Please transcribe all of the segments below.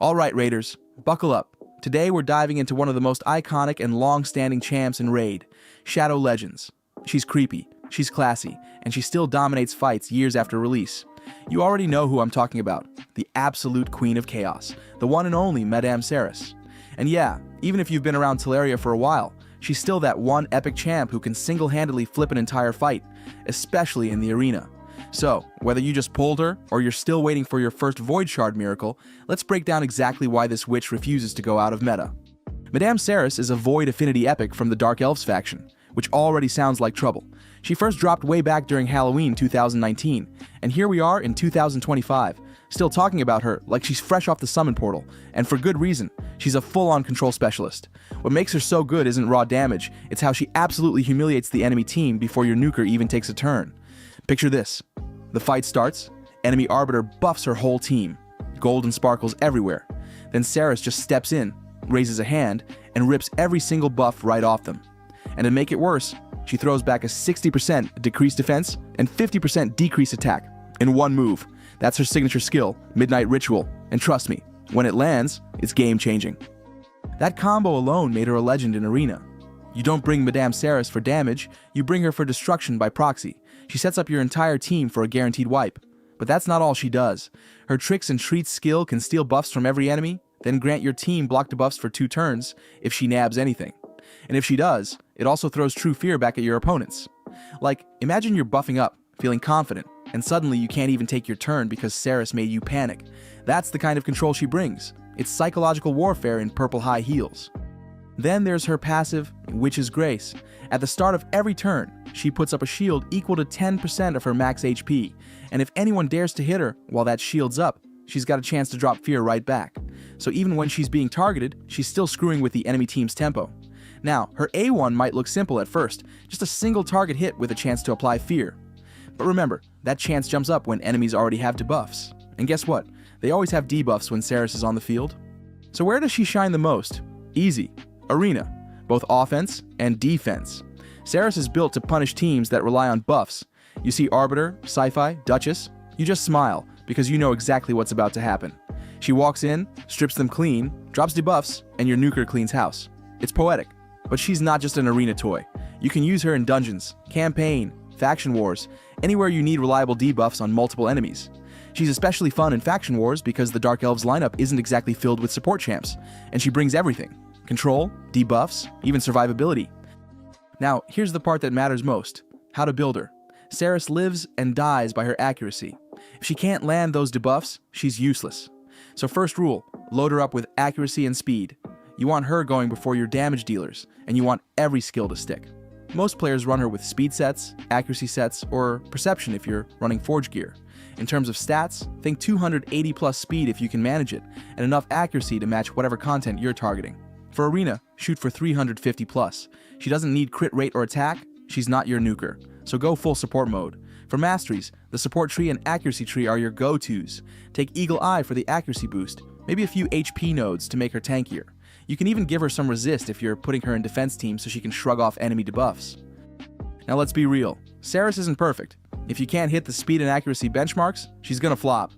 Alright Raiders, buckle up. Today we're diving into one of the most iconic and long-standing champs in Raid, Shadow Legends. She's creepy, she's classy, and she still dominates fights years after release. You already know who I'm talking about, the absolute Queen of Chaos, the one and only Madame Serris. And yeah, even if you've been around Teleria for a while, she's still that one epic champ who can single-handedly flip an entire fight, especially in the arena. So, whether you just pulled her, or you're still waiting for your first Void Shard miracle, let's break down exactly why this witch refuses to go out of meta. Madame Serris is a Void Affinity epic from the Dark Elves faction, which already sounds like trouble. She first dropped way back during Halloween 2019, and here we are in 2025, still talking about her like she's fresh off the summon portal, and for good reason. She's a full-on control specialist. What makes her so good isn't raw damage, it's how she absolutely humiliates the enemy team before your nuker even takes a turn. Picture this. The fight starts, enemy Arbiter buffs her whole team, gold and sparkles everywhere. Then Serris just steps in, raises a hand, and rips every single buff right off them. And to make it worse, she throws back a 60% decreased defense and 50% decreased attack in one move. That's her signature skill, Midnight Ritual, and trust me, when it lands, it's game-changing. That combo alone made her a legend in Arena. You don't bring Madame Serris for damage, you bring her for destruction by proxy. She sets up your entire team for a guaranteed wipe. But that's not all she does. Her Tricks and Treats skill can steal buffs from every enemy, then grant your team block debuffs for 2 turns if she nabs anything. And if she does, it also throws True Fear back at your opponents. Like, imagine you're buffing up, feeling confident, and suddenly you can't even take your turn because Serris made you panic. That's the kind of control she brings. It's psychological warfare in purple high heels. Then there's her passive, Witch's Grace. At the start of every turn, she puts up a shield equal to 10% of her max HP, and if anyone dares to hit her while that shield's up, she's got a chance to drop fear right back. So even when she's being targeted, she's still screwing with the enemy team's tempo. Now, her A1 might look simple at first, just a single target hit with a chance to apply fear. But remember, that chance jumps up when enemies already have debuffs. And guess what? They always have debuffs when Serris is on the field. So where does she shine the most? Easy. Arena, both offense and defense. Serris is built to punish teams that rely on buffs. You see Arbiter, Sci-Fi, Duchess, you just smile because you know exactly what's about to happen. She walks in, strips them clean, drops debuffs, and your nuker cleans house. It's poetic, but she's not just an arena toy. You can use her in dungeons, campaign, faction wars, anywhere you need reliable debuffs on multiple enemies. She's especially fun in faction wars because the Dark Elves lineup isn't exactly filled with support champs, and she brings everything. Control, debuffs, even survivability. Now, here's the part that matters most. How to build her. Serris lives and dies by her accuracy. If she can't land those debuffs, she's useless. So first rule, load her up with accuracy and speed. You want her going before your damage dealers, and you want every skill to stick. Most players run her with speed sets, accuracy sets, or perception if you're running Forge gear. In terms of stats, think 280 plus speed if you can manage it, and enough accuracy to match whatever content you're targeting. For Arena, shoot for 350 plus. She doesn't need crit rate or attack, she's not your nuker, so go full support mode. For Masteries, the support tree and accuracy tree are your go-tos. Take Eagle Eye for the accuracy boost, maybe a few HP nodes to make her tankier. You can even give her some resist if you're putting her in defense teams so she can shrug off enemy debuffs. Now let's be real, Serris isn't perfect. If you can't hit the speed and accuracy benchmarks, she's gonna flop.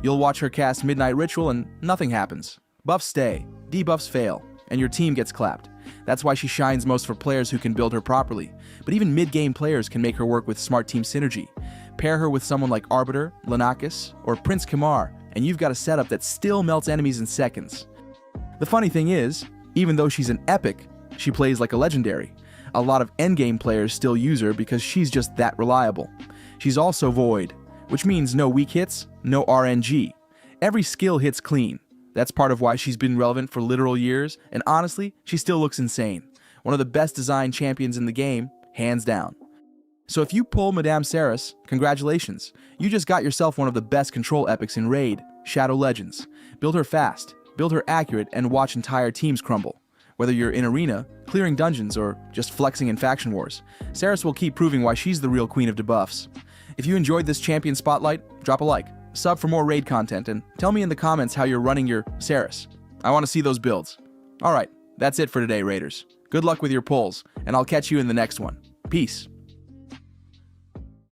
You'll watch her cast Midnight Ritual and nothing happens. Buffs stay, debuffs fail, and your team gets clapped. That's why she shines most for players who can build her properly. But even mid-game players can make her work with smart team synergy. Pair her with someone like Arbiter, Lanakis, or Prince Kamar, and you've got a setup that still melts enemies in seconds. The funny thing is, even though she's an epic, she plays like a legendary. A lot of endgame players still use her because she's just that reliable. She's also Void, which means no weak hits, no RNG. Every skill hits clean. That's part of why she's been relevant for literal years, and honestly, she still looks insane. One of the best designed champions in the game, hands down. So if you pull Madame Serris, congratulations. You just got yourself one of the best control epics in Raid, Shadow Legends. Build her fast, build her accurate, and watch entire teams crumble. Whether you're in Arena, clearing dungeons, or just flexing in faction wars, Serris will keep proving why she's the real Queen of Debuffs. If you enjoyed this champion spotlight, drop a like. Sub for more raid content, and tell me in the comments how you're running your Serris. I want to see those builds. Alright, that's it for today, Raiders. Good luck with your pulls, and I'll catch you in the next one. Peace.